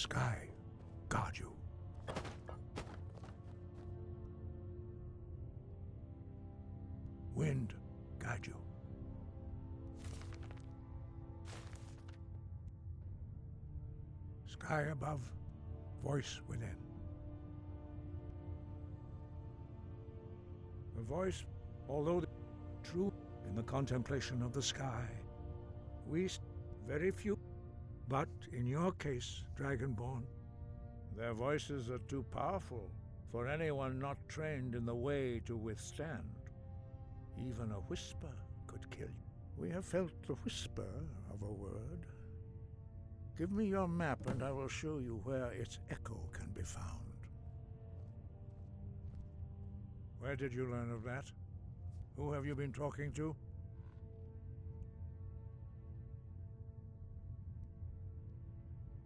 Sky guard you. Wind guide you. Sky above, voice within. The voice, although true in the contemplation of the sky, we very few, but in your case, Dragonborn, their voices are too powerful for anyone not trained in the way to withstand. Even a whisper could kill you. We have felt the whisper of a word. Give me your map and I will show you where its echo can be found. Where did you learn of that? Who have you been talking to?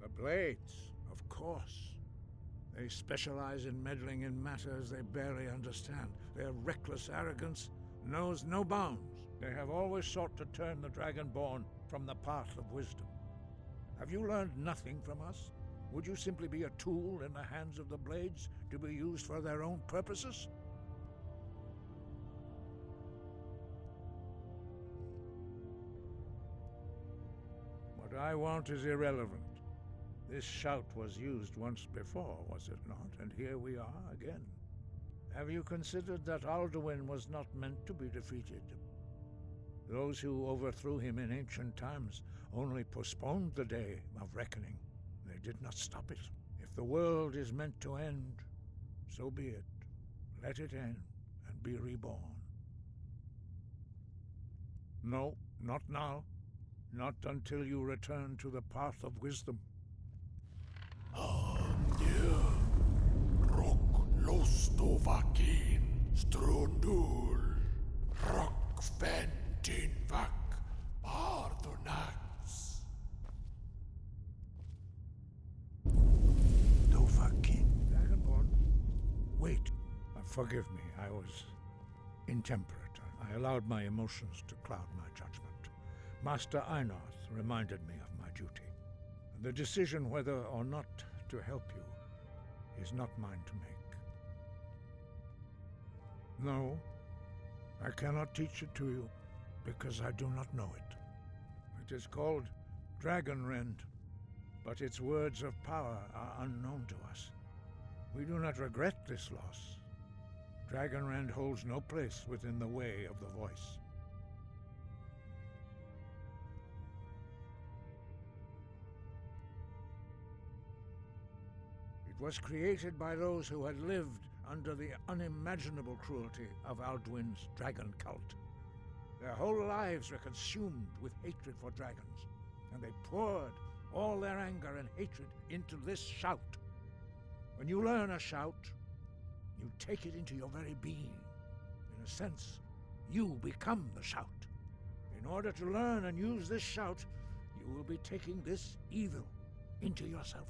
The Blades, of course. They specialize in meddling in matters they barely understand. Their reckless arrogance knows no bounds. They have always sought to turn the Dragonborn from the path of wisdom. Have you learned nothing from us? Would you simply be a tool in the hands of the Blades to be used for their own purposes? What I want is irrelevant. This shout was used once before, was it not? And here we are again. Have you considered that Alduin was not meant to be defeated? Those who overthrew him in ancient times only postponed the day of reckoning. They did not stop it. If the world is meant to end, so be it. Let it end and be reborn. No, not now. Not until you return to the path of wisdom. Lostovakin, Strundul, Rockventinvak, Pardonax. Dovahkiin. Dragonborn. Wait. Forgive me, I was intemperate. I allowed my emotions to cloud my judgment. Master Einarth reminded me of my duty. The decision whether or not to help you is not mine to make. No, I cannot teach it to you, because I do not know it. It is called Dragonrend, but its words of power are unknown to us. We do not regret this loss. Dragonrend holds no place within the way of the voice. It was created by those who had lived under the unimaginable cruelty of Alduin's dragon cult. Their whole lives were consumed with hatred for dragons, and they poured all their anger and hatred into this shout. When you learn a shout, you take it into your very being. In a sense, you become the shout. In order to learn and use this shout, you will be taking this evil into yourself.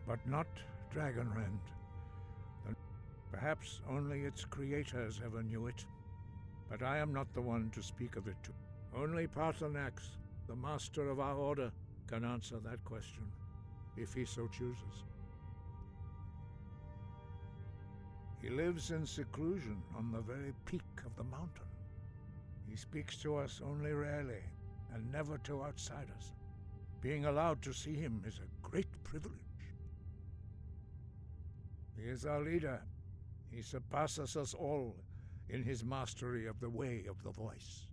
But not Dragonrend. Perhaps only its creators ever knew it, but I am not the one to speak of it to. Only Pardonax, the master of our order, can answer that question, if he so chooses. He lives in seclusion on the very peak of the mountain. He speaks to us only rarely, and never to outsiders. Being allowed to see him is a great privilege. He is our leader. He surpasses us all in his mastery of the way of the voice.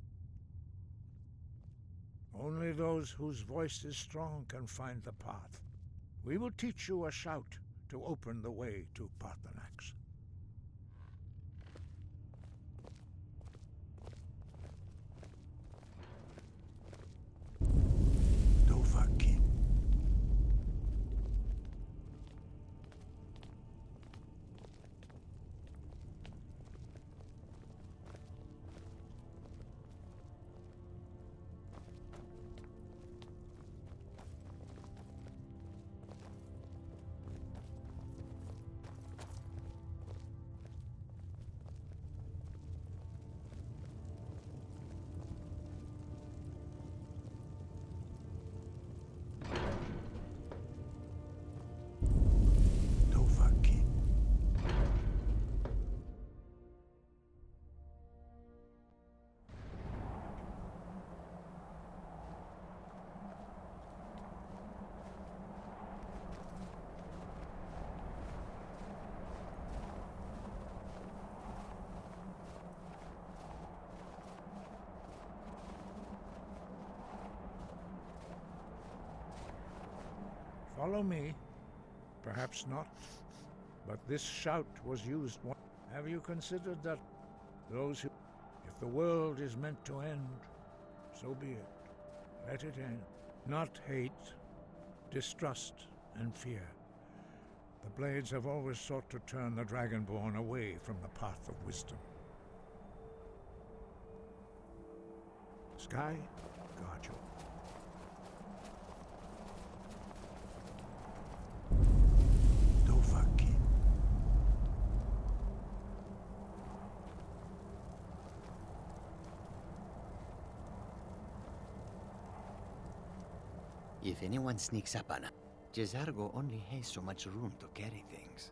Only those whose voice is strong can find the path. We will teach you a shout to open the way to Pardonax. Dovahkiin. Follow me. Perhaps not, but this shout was used once. Have you considered that those who... If the world is meant to end, so be it. Let it end. Not hate, distrust, and fear. The Blades have always sought to turn the Dragonborn away from the path of wisdom. Sky, guard you. Dovahkiin. If anyone sneaks up on us, Jezargo only has so much room to carry things.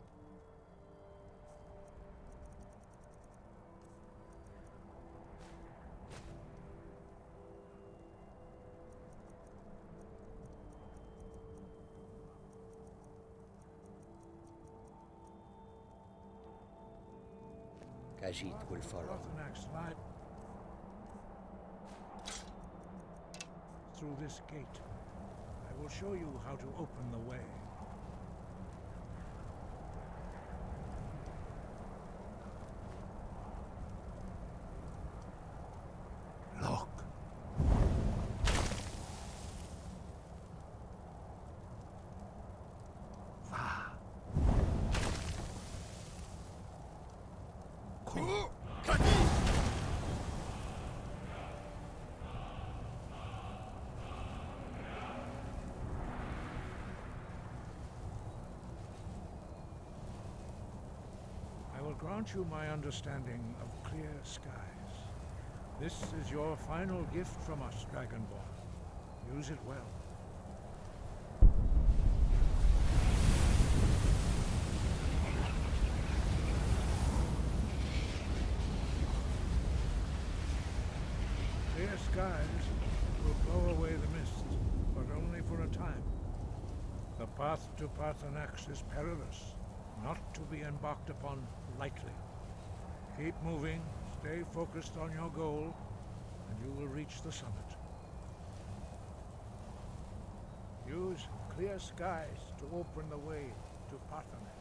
Khajiit will follow. Through this gate. I will show you how to open the way. Look. Va. Cool. Grant you my understanding of clear skies. This is your final gift from us, Dragonborn. Use it well. Clear skies will blow away the mist, but only for a time. The path to Paarthurnax is perilous, not to be embarked upon lightly. Keep moving, stay focused on your goal, and you will reach the summit. Use clear skies to open the way to Paarthurnax.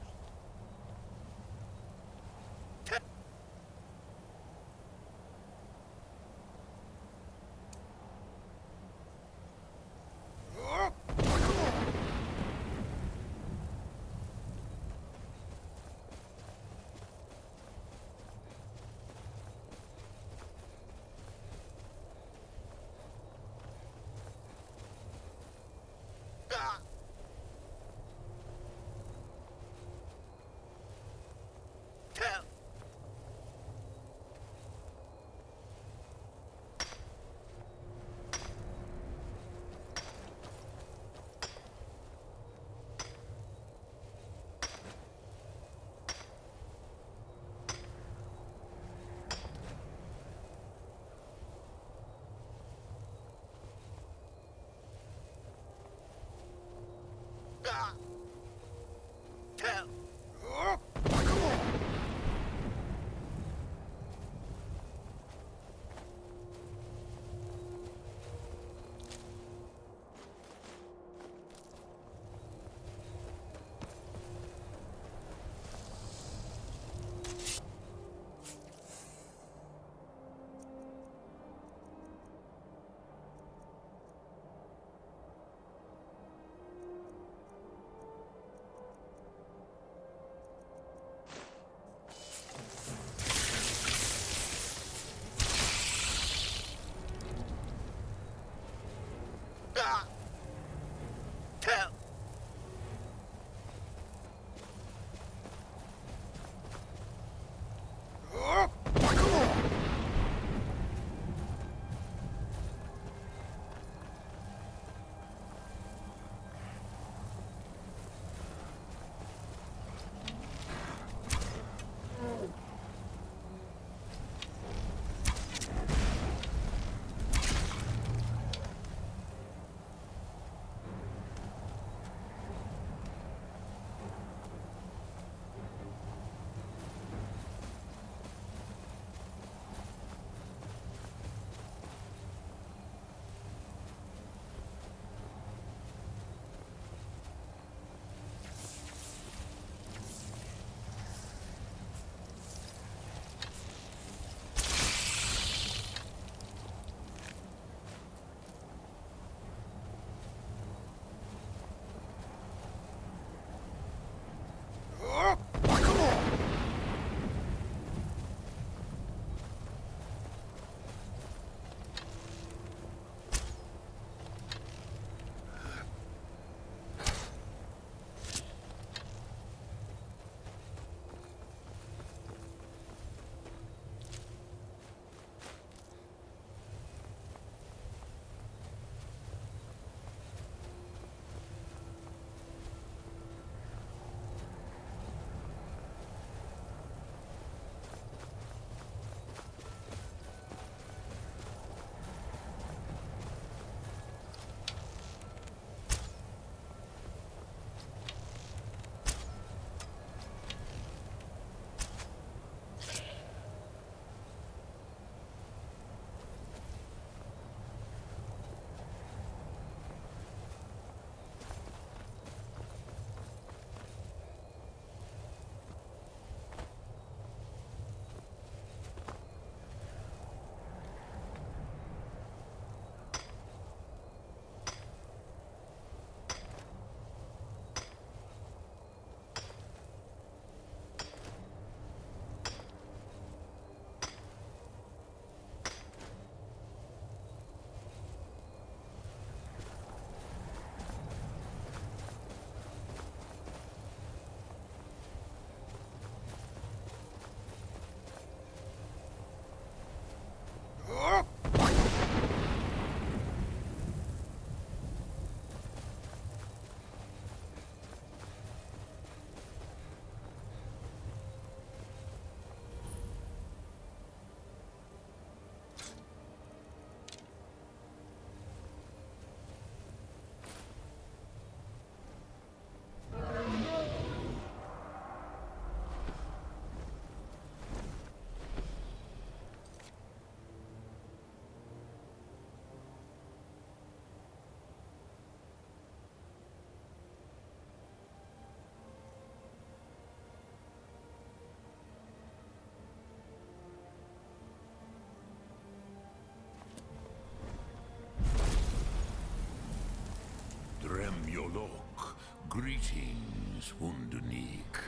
Volok, greetings, Wundunik.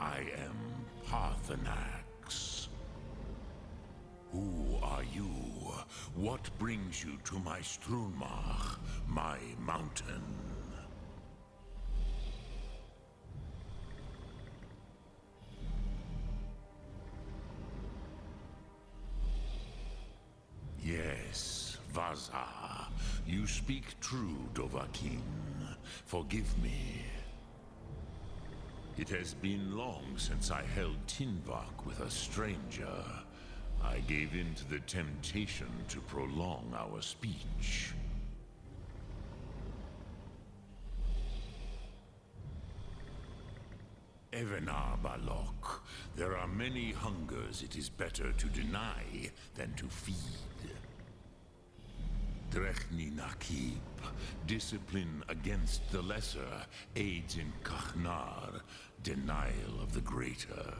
I am Parthenax. Who are you? What brings you to my Strunmach, my mountain? Yes, Vaza. You speak true, Dovahkiin. Forgive me. It has been long since I held Tinvak with a stranger. I gave in to the temptation to prolong our speech. Evenar Balok, there are many hungers it is better to deny than to feed. Drechni Nakib, discipline against the lesser aids in Kachnar, denial of the greater.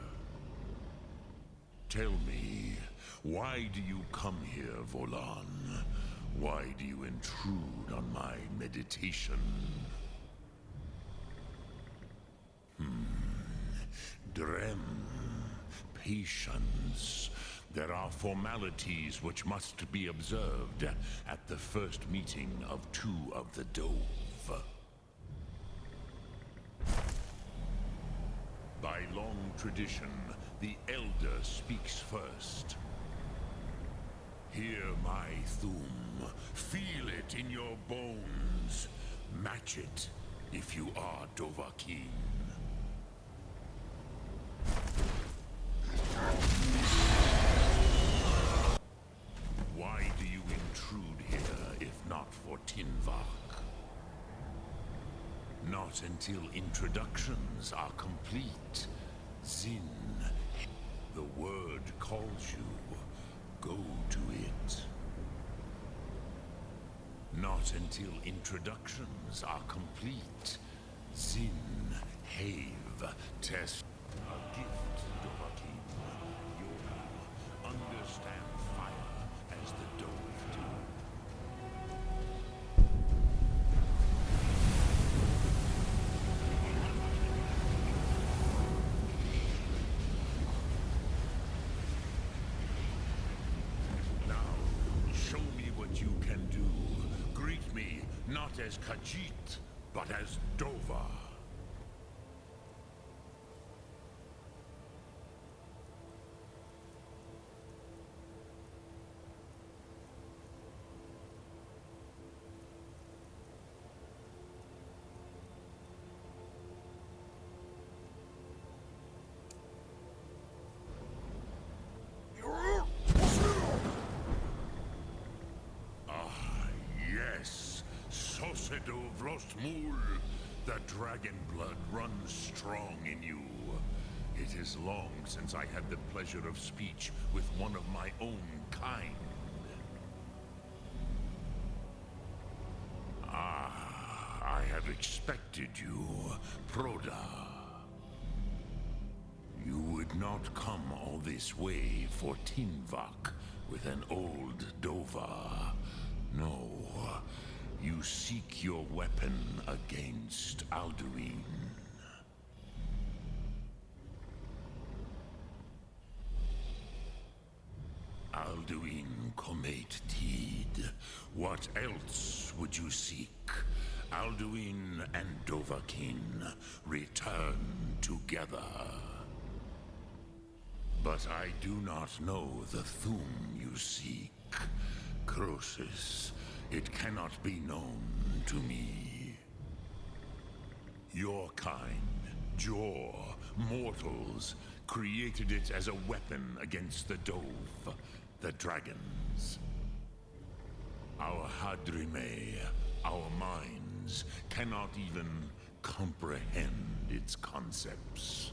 Tell me, why do you come here, Volan? Why do you intrude on my meditation? Drem, patience. There are formalities which must be observed at the first meeting of two of the Dove. By long tradition, the Elder speaks first. Hear my Thum. Feel it in your bones. Match it if you are Dovahkiin. Why do you intrude here, if not for Tinvak? Not until introductions are complete. Zin, the word calls you. Go to it. Not until introductions are complete. Zin, Have, Test. A gift, Dovahkiin. You understand fire as the Dove do. Now, show me what you can do. Greet me, not as Khajiit, but as Dova. The dragon blood runs strong in you. It is long since I had the pleasure of speech with one of my own kind. I have expected you, Proda. You would not come all this way for Tinvak with an old Dova. No. You seek your weapon against Alduin. Alduin Comet Tid. What else would you seek? Alduin and Dovahkiin return together. But I do not know the Thum you seek. Croesus. It cannot be known to me. Your kind, Jor, mortals, created it as a weapon against the Dove, the dragons. Our Hadrime, our minds, cannot even comprehend its concepts.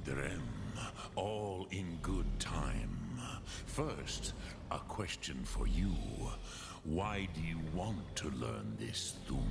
Drem, all in good time. First, a question for you. Why do you want to learn this Thum?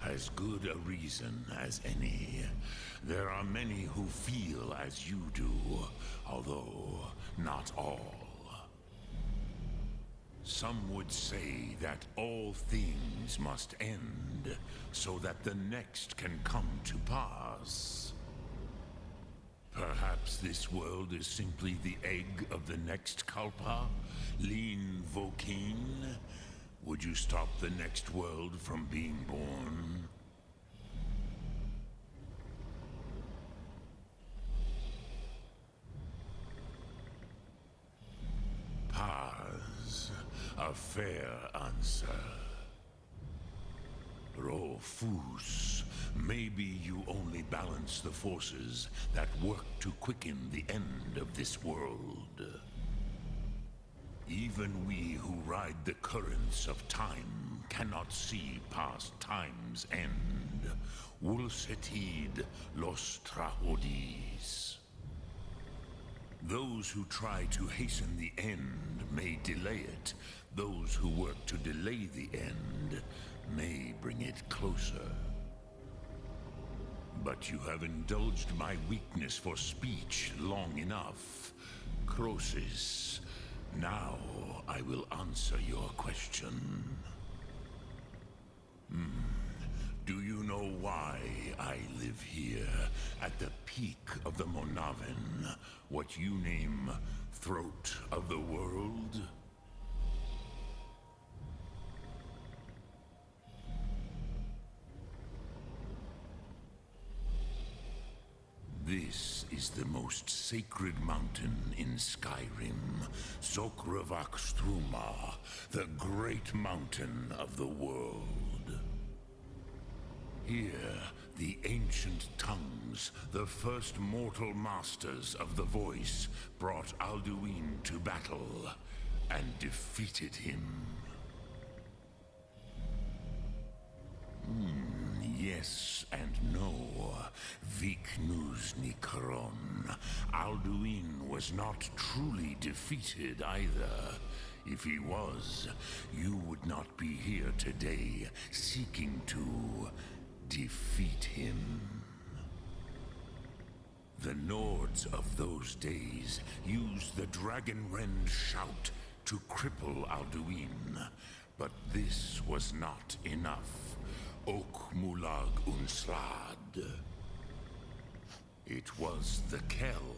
As good a reason as any. There are many who feel as you do, although not all. Some would say that all things must end, so that the next can come to pass. Perhaps this world is simply the egg of the next Kalpa, Lean Vokeen. Would you stop the next world from being born? Paz, a fair answer. Rofus, maybe you only balance the forces that work to quicken the end of this world. Even we who ride the currents of time cannot see past time's end. Wulsetid los trahodis. Those who try to hasten the end may delay it. Those who work to delay the end may bring it closer. But you have indulged my weakness for speech long enough. Croesus, now I will answer your question. Do you know why I live here, at the peak of the Monaven, what you name Throat of the World? This is the most sacred mountain in Skyrim, WALKTROUGH, the great mountain of the world. Here, the ancient tongues, the first mortal masters of the voice, brought Alduin to battle and defeated him. Yes and no. Viknus Nikaron. Alduin was not truly defeated either. If he was, you would not be here today seeking to defeat him. The Nords of those days used the Dragonrend shout to cripple Alduin, but this was not enough. Ok Mulag Unslad. It was the Kell,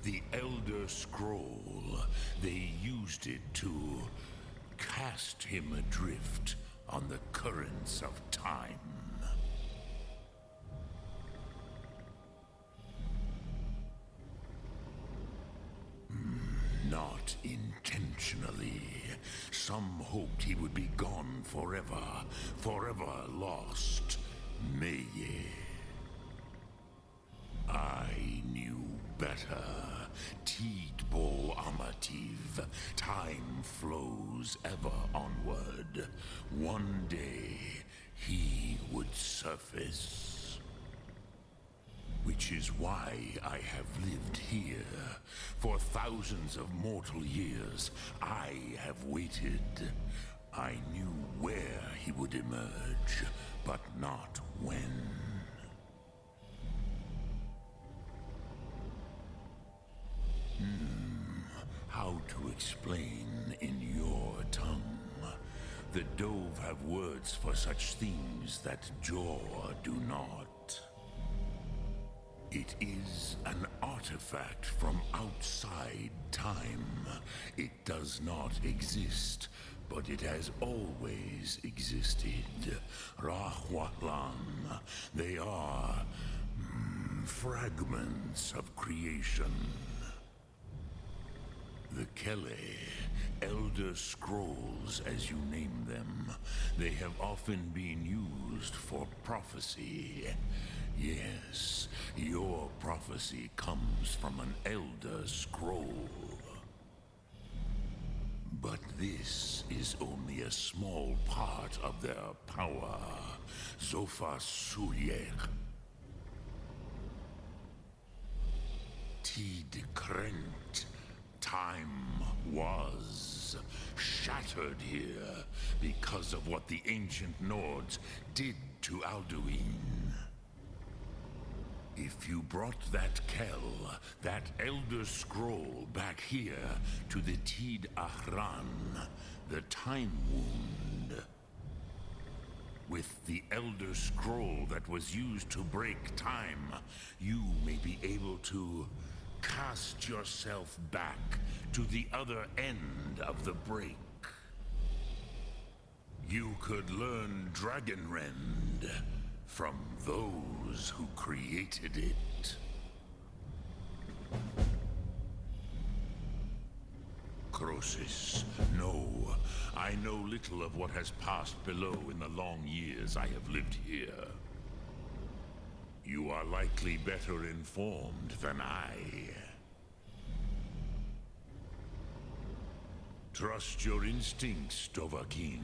the Elder Scroll. They used it to cast him adrift on the currents of time. Not intentionally. Some hoped he would be gone forever, forever lost. Meye. I knew better. Tidbo Amativ. Time flows ever onward. One day, he would surface. Which is why I have lived here. For thousands of mortal years, I have waited. I knew where he would emerge, but not when. How to explain in your tongue? The Dove have words for such things that Jor do not. It is an artifact from outside time. It does not exist, but it has always existed. Rahwatlan. They are fragments of creation. The Kele, Elder Scrolls as you name them, they have often been used for prophecy. Yes, your prophecy comes from an Elder Scroll. But this is only a small part of their power. Zofa Suyek. Tid Krent. Time was shattered here because of what the ancient Nords did to Alduin. If you brought that Kell, that Elder Scroll, back here to the Tid Ahran, the Time Wound, with the Elder Scroll that was used to break time, you may be able to cast yourself back to the other end of the break. You could learn Dragonrend from those who created it. Croesus, no. I know little of what has passed below in the long years I have lived here. You are likely better informed than I. Trust your instincts, Dovahkiin.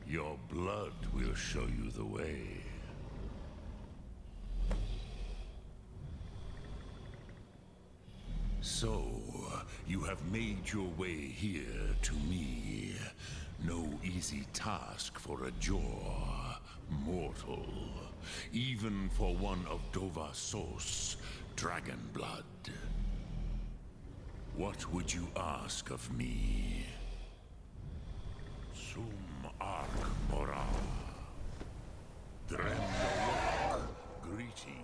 Your blood will show you the way. So, you have made your way here to me. No easy task for a Jor mortal, even for one of Dovahsos, dragon blood. What would you ask of me? Sum Ark Mora. Drendolok, greetings.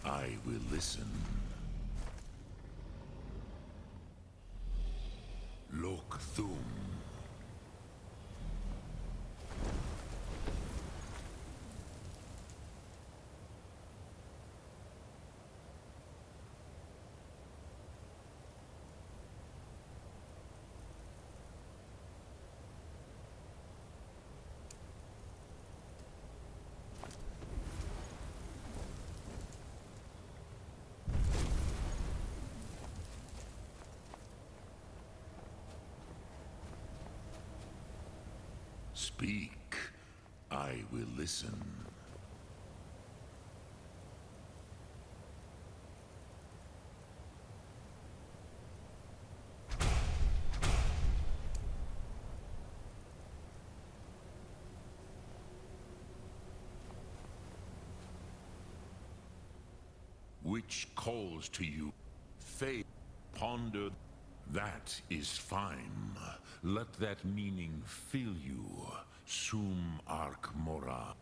I will listen. WALKTROUGH. Speak. I will listen. Which calls to you? Faith, ponder. That is fine. Let that meaning fill you. Sum arc mora.